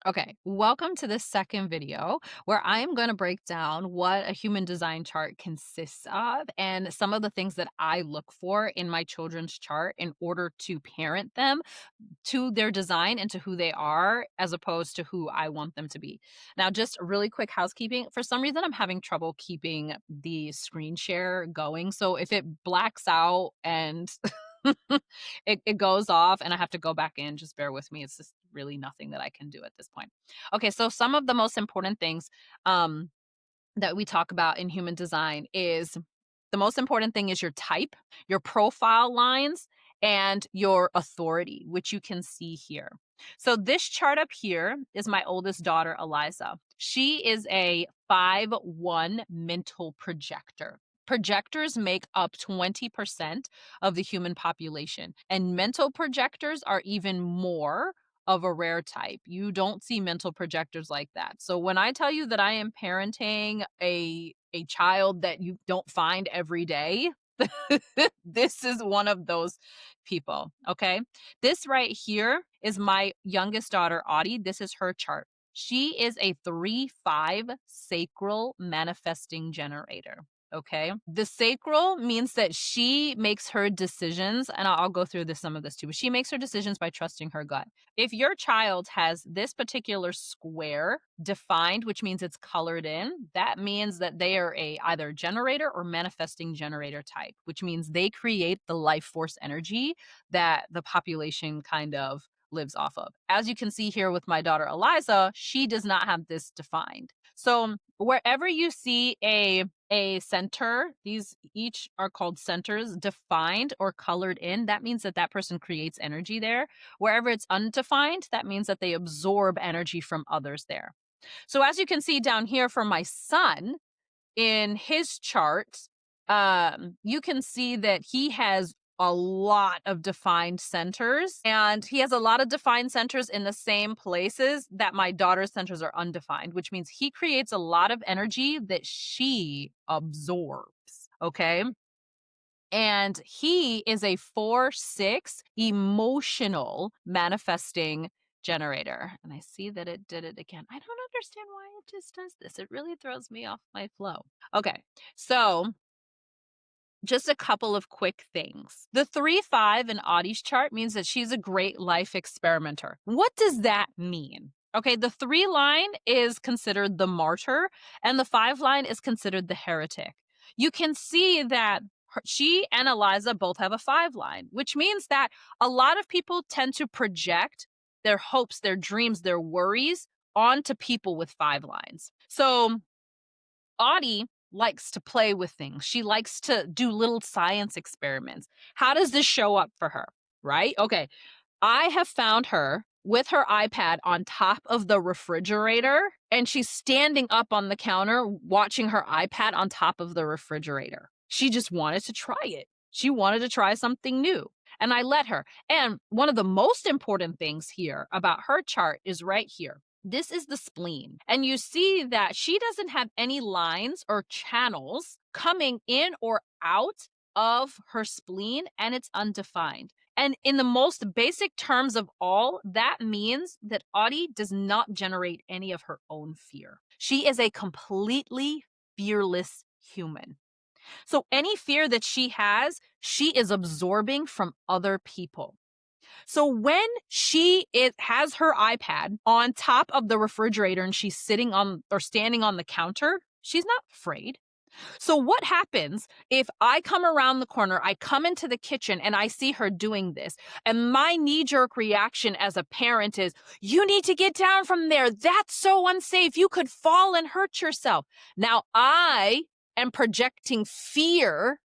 Okay, welcome to the second video where I'm going to break down what a human design chart consists of and some of the things that I look for in my children's chart in order to parent them to their design and to who they are as opposed to who I want them to be. Now, just really quick housekeeping. For some reason, I'm having trouble keeping the screen share going. So if it blacks out and it goes off and I have to go back in, just bear with me. It's just really nothing that I can do at this point. Okay, so some of the most important things um, that we talk about in human design is the most important thing is your type, your profile lines, and your authority, which you can see here. So this chart up here is my oldest daughter, Eliza. She is a 5-1 mental projector. Projectors make up 20% of the human population, and mental projectors are even more of a rare type. You don't see mental projectors like that. So when I tell you that I am parenting a child that you don't find every day, this is one of those people, okay? This right here is my youngest daughter, Audie. This is her chart. She is a 3-5 sacral manifesting generator. Okay. The sacral means that she makes her decisions, and I'll go through some of this too, but she makes her decisions by trusting her gut. If your child has this particular square defined, which means it's colored in, that means that they are a either generator or manifesting generator type, which means they create the life force energy that the population kind of lives off of. As you can see here with my daughter Eliza, she does not have this defined. So wherever you see a center, these each are called centers, defined or colored in, that means that that person creates energy there. Wherever it's undefined, that means that they absorb energy from others there. So as you can see down here for my son in his chart, you can see that he has a lot of defined centers, and he has a lot of defined centers in the same places that my daughter's centers are undefined, which means he creates a lot of energy that she absorbs. Okay. And he is a 4-6 emotional manifesting generator. And I see that it did it again. I don't understand why it just does this. It really throws me off my flow. Okay. So just a couple of quick things. The 3-5 in Audie's chart means that she's a great life experimenter. What does that mean? Okay, the 3 line is considered the martyr, and the 5 line is considered the heretic. You can see that she and Eliza both have a 5 line, which means that a lot of people tend to project their hopes, their dreams, their worries onto people with 5 lines. So Audie likes to play with things. She likes to do little science experiments. How does this show up for her? Right? Okay. I have found her with her iPad on top of the refrigerator, and she's standing up on the counter watching her iPad on top of the refrigerator. She just wanted to try it. She wanted to try something new. And I let her. And one of the most important things here about her chart is right here. This is the spleen. And you see that she doesn't have any lines or channels coming in or out of her spleen, and it's undefined. And in the most basic terms of all, that means that Audie does not generate any of her own fear. She is a completely fearless human. So any fear that she has, she is absorbing from other people. So when has her iPad on top of the refrigerator and she's sitting on or standing on the counter, she's not afraid. So what happens if I come around the corner, I come into the kitchen and I see her doing this, and my knee-jerk reaction as a parent is, you need to get down from there. That's so unsafe. You could fall and hurt yourself. Now I am projecting fear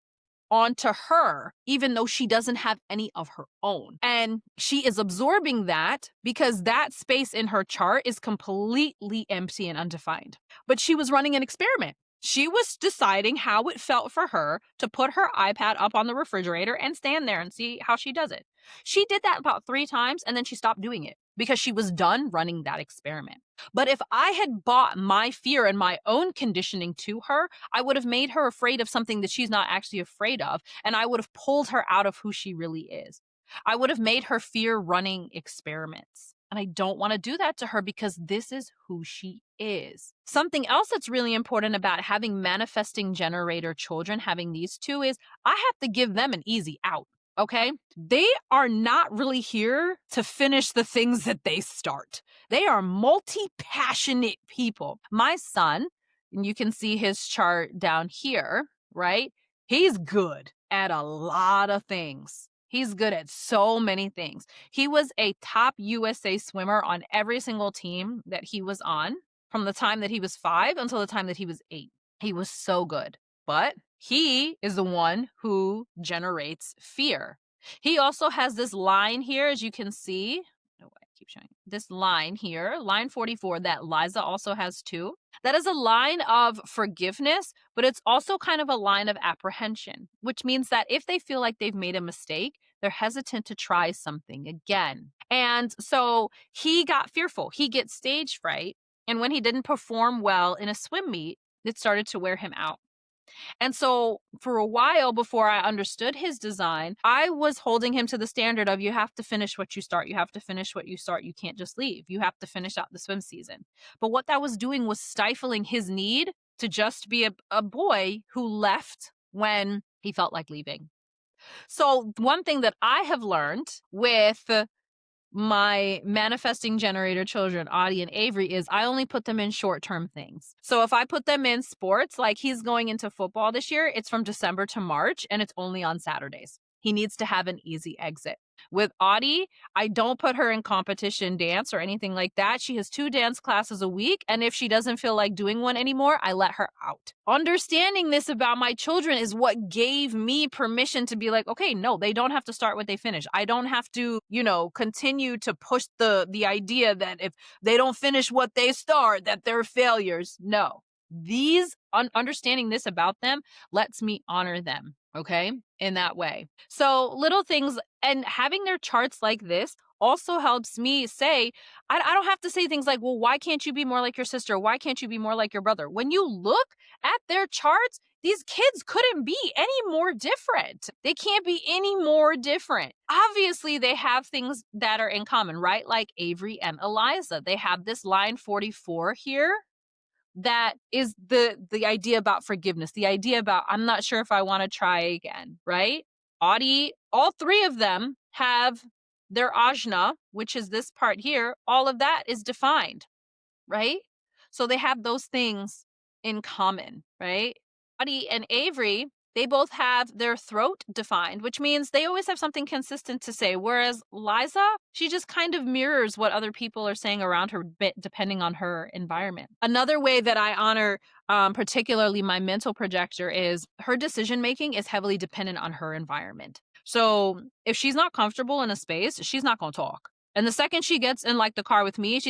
onto her, even though she doesn't have any of her own. And she is absorbing that because that space in her chart is completely empty and undefined. But she was running an experiment. She was deciding how it felt for her to put her iPad up on the refrigerator and stand there and see how she does it. She did that about 3 times and then she stopped doing it because she was done running that experiment. But if I had bought my fear and my own conditioning to her, I would have made her afraid of something that she's not actually afraid of, and I would have pulled her out of who she really is. I would have made her fear running experiments. And I don't want to do that to her because this is who she is. Something else that's really important about having manifesting generator children, having these two, is I have to give them an easy out. Okay. They are not really here to finish the things that they start. They are multi passionate people. My son, and you can see his chart down here, right? He's good at a lot of things. He's good at so many things. He was a top USA swimmer on every single team that he was on from the time that he was 5 until the time that he was 8. He was so good. But he is the one who generates fear. He also has this line here, as you can see. Oh, I keep showing this line here, line 44, that Liza also has too. That is a line of forgiveness, but it's also kind of a line of apprehension, which means that if they feel like they've made a mistake, they're hesitant to try something again. And so he got fearful. He gets stage fright. And when he didn't perform well in a swim meet, it started to wear him out. And so for a while before I understood his design, I was holding him to the standard of you have to finish what you start. You have to finish what you start. You can't just leave. You have to finish out the swim season. But what that was doing was stifling his need to just be a boy who left when he felt like leaving. So one thing that I have learned with my manifesting generator children, Audie and Avery, is I only put them in short-term things. So if I put them in sports, like he's going into football this year, it's from December to March and it's only on Saturdays. He needs to have an easy exit. With Audie, I don't put her in competition dance or anything like that. She has 2 dance classes a week, and if she doesn't feel like doing one anymore, I let her out. Understanding this about my children is what gave me permission to be like, okay, no, they don't have to start what they finish. I don't have to, continue to push the idea that if they don't finish what they start, that they're failures. No. Understanding this about them lets me honor them, okay, in that way. So little things, and having their charts like this also helps me say, I don't have to say things like, well, why can't you be more like your sister? Why can't you be more like your brother? When you look at their charts, these kids couldn't be any more different. They can't be any more different. Obviously, they have things that are in common, right? Like Avery and Eliza. They have this line 44 here. That is the idea about forgiveness, the idea about I'm not sure if I want to try again, right? Audie, all 3 of them have their ajna, which is this part here. All of that is defined, right? So they have those things in common, right? Audie and Avery, they both have their throat defined, which means they always have something consistent to say. Whereas Liza, she just kind of mirrors what other people are saying around her, depending on her environment. Another way that I honor particularly my mental projector is her decision making is heavily dependent on her environment. So if she's not comfortable in a space, she's not going to talk. And the second she gets in like the car with me,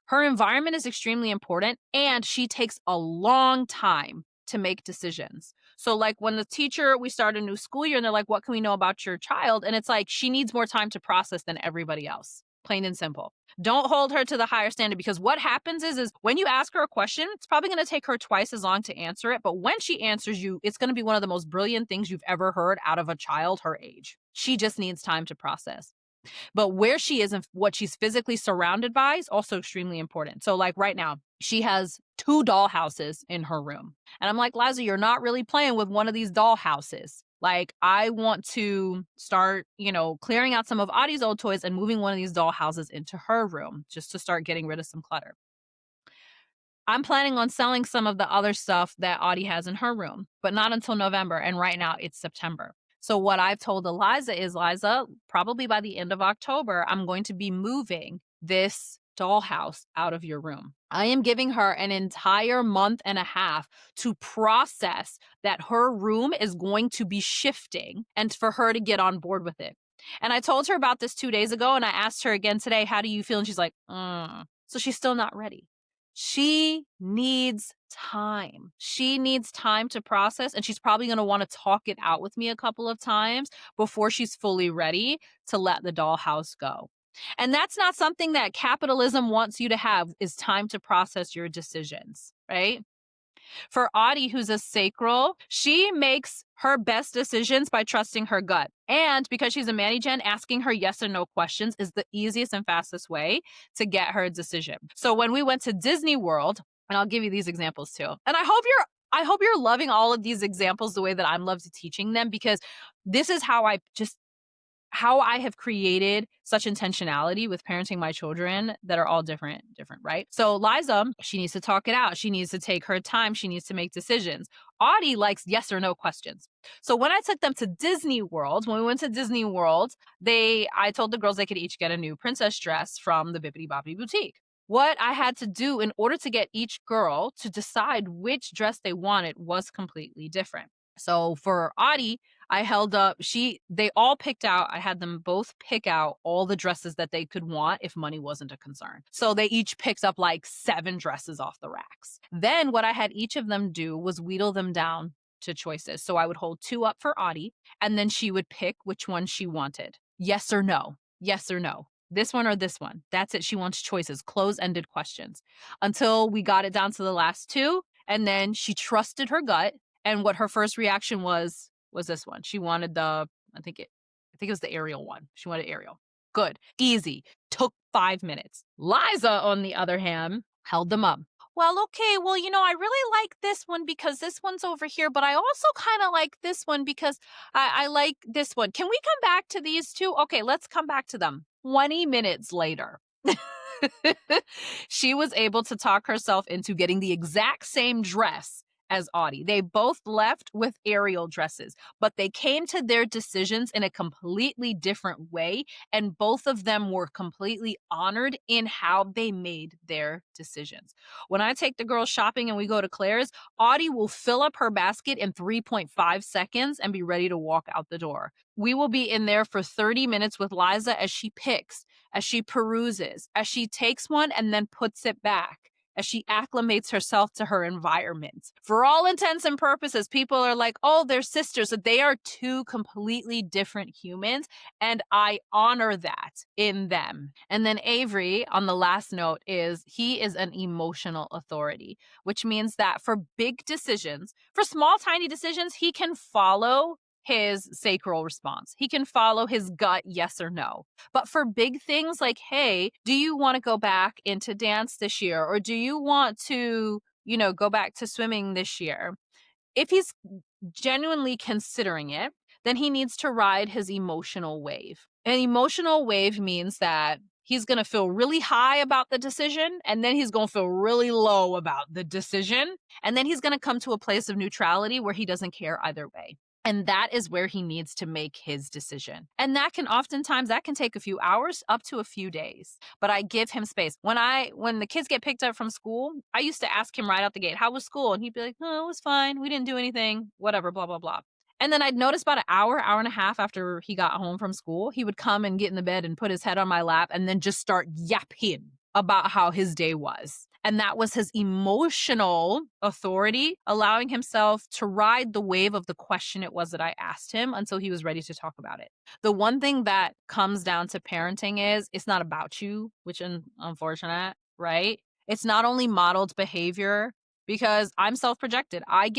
her environment is extremely important and she takes a long time to make decisions. So like when the teacher, we start a new school year and they're like, what can we know about your child? And it's like, she needs more time to process than everybody else. Plain and simple. Don't hold her to the higher standard because what happens is when you ask her a question, it's probably going to take her twice as long to answer it. But when she answers you, it's going to be one of the most brilliant things you've ever heard out of a child her age. She just needs time to process. But where she is and what she's physically surrounded by is also extremely important. So like right now, she has 2 doll houses in her room. And I'm like, Liza, you're not really playing with one of these doll houses. Like I want to start, clearing out some of Audie's old toys and moving one of these doll houses into her room just to start getting rid of some clutter. I'm planning on selling some of the other stuff that Audie has in her room, but not until November. And right now it's September. So what I've told Eliza is, Liza, probably by the end of October, I'm going to be moving this dollhouse out of your room. I am giving her an entire month and a half to process that her room is going to be shifting and for her to get on board with it. And I told her about this 2 days ago and I asked her again today, how do you feel? And she's like, So she's still not ready. She needs time. She needs time to process, and she's probably going to want to talk it out with me a couple of times before she's fully ready to let the dollhouse go. And that's not something that capitalism wants you to have, is time to process your decisions, right? For Audie, who's a sacral, she makes her best decisions by trusting her gut. And because she's a Manny-Gen, asking her yes or no questions is the easiest and fastest way to get her decision. So when we went to Disney World, and I'll give you these examples too. And I hope you're loving all of these examples the way that I'm loved teaching them, because this is how I have created such intentionality with parenting my children that are all different, right? So Liza, she needs to talk it out. She needs to take her time. She needs to make decisions. Audie likes yes or no questions. So when I took them to Disney World, when we went to Disney World, I told the girls they could each get a new princess dress from the Bibbidi Bobbidi Boutique. What I had to do in order to get each girl to decide which dress they wanted was completely different. So for Audie, I held up, they all picked out, I had them both pick out all the dresses that they could want if money wasn't a concern. So they each picked up like 7 dresses off the racks. Then what I had each of them do was wheedle them down to choices. So I would hold 2 up for Audie, and then she would pick which one she wanted. Yes or no. Yes or no. This one or this one. That's it. She wants choices, close-ended questions, until we got it down to the last 2. And then she trusted her gut. And what her first reaction was this one. She wanted I think it was the Ariel one. She wanted Ariel. Good. Easy. Took 5 minutes. Liza, on the other hand, held them up. Well, okay, well, I really like this one because this one's over here, but I also kind of like this one because I like this one. Can we come back to these two? Okay, let's come back to them. 20 minutes later. She was able to talk herself into getting the exact same dress as Audie. They both left with Ariel dresses, but they came to their decisions in a completely different way, and both of them were completely honored in how they made their decisions. When I take the girls shopping and we go to Claire's, Audie will fill up her basket in 3.5 seconds and be ready to walk out the door. We will be in there for 30 minutes with Liza as she picks, as she peruses, as she takes one and then puts it back, as she acclimates herself to her environment. For all intents and purposes, people are like, oh, they're sisters. They are 2 completely different humans, and I honor that in them. And then Avery, on the last note, he is an emotional authority, which means that for big decisions, for small, tiny decisions, he can follow his sacral response. He can follow his gut, yes or no. But for big things like, hey, do you want to go back into dance this year? Or do you want to, go back to swimming this year? If he's genuinely considering it, then he needs to ride his emotional wave. An emotional wave means that he's going to feel really high about the decision, and then he's going to feel really low about the decision. And then he's going to come to a place of neutrality where he doesn't care either way. And that is where he needs to make his decision. And that can take a few hours up to a few days. But I give him space. When the kids get picked up from school, I used to ask him right out the gate, how was school? And he'd be like, oh, it was fine. We didn't do anything, whatever, blah, blah, blah. And then I'd notice about an hour and a half after he got home from school, he would come and get in the bed and put his head on my lap and then just start yapping about how his day was. And that was his emotional authority, allowing himself to ride the wave of the question it was that I asked him until he was ready to talk about it. The one thing that comes down to parenting is it's not about you, which is unfortunate, right? It's not only modeled behavior, because I'm self-projected. I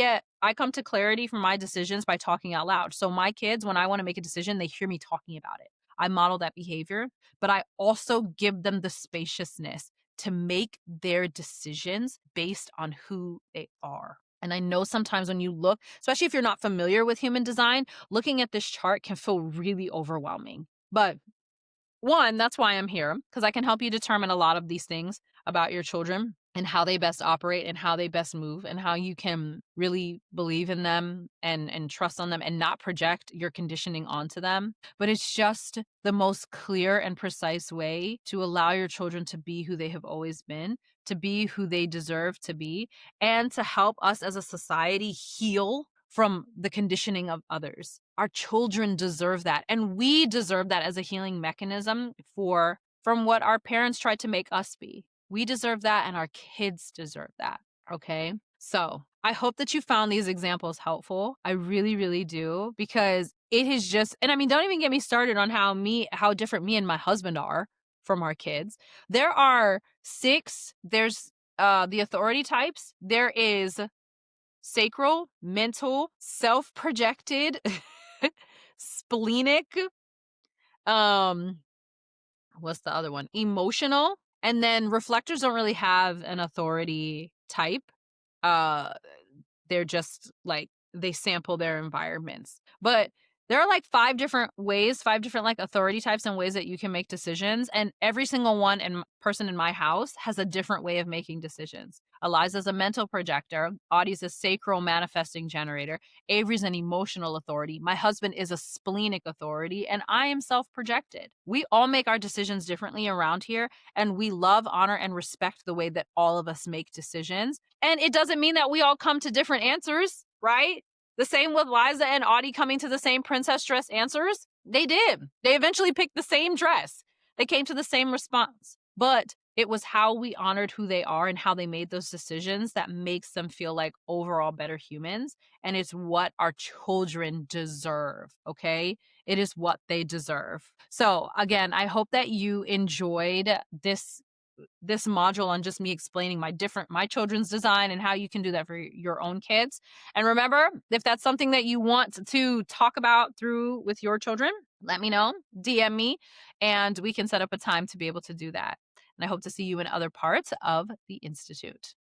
come to clarity from my decisions by talking out loud. So my kids, when I want to make a decision, they hear me talking about it. I model that behavior, but I also give them the spaciousness to make their decisions based on who they are. And I know sometimes when you look, especially if you're not familiar with human design, looking at this chart can feel really overwhelming. But one, that's why I'm here, because I can help you determine a lot of these things about your children and how they best operate and how they best move and how you can really believe in them and trust on them and not project your conditioning onto them. But it's just the most clear and precise way to allow your children to be who they have always been, to be who they deserve to be, and to help us as a society heal from the conditioning of others. Our children deserve that, and we deserve that as a healing mechanism from what our parents tried to make us be. We deserve that, and our kids deserve that, okay? So I hope that you found these examples helpful. I really, really do, because it is just, and I mean, don't even get me started on how different me and my husband are from our kids. There are 6, there's the authority types. There is sacral, mental, self-projected, splenic, um, what's the other one? Emotional. And then reflectors don't really have an authority type. Uh they're just like they sample their environments. But there are like five different ways, five different like authority types and ways that you can make decisions. And every single one and person in my house has a different way of making decisions. Eliza's a mental projector. Audie's a sacral manifesting generator. Avery's an emotional authority. My husband is a splenic authority, and I am self projected. We all make our decisions differently around here, and we love, honor, and respect the way that all of us make decisions. And it doesn't mean that we all come to different answers, right? The same with Liza and Audie coming to the same princess dress answers. They did. They eventually picked the same dress. They came to the same response. But it was how we honored who they are and how they made those decisions that makes them feel like overall better humans. And it's what our children deserve, okay? It is what they deserve. So, again, I hope that you enjoyed this module on just me explaining my children's design and how you can do that for your own kids. And remember, if that's something that you want to talk about through with your children, let me know, DM me, and we can set up a time to be able to do that. And I hope to see you in other parts of the Institute.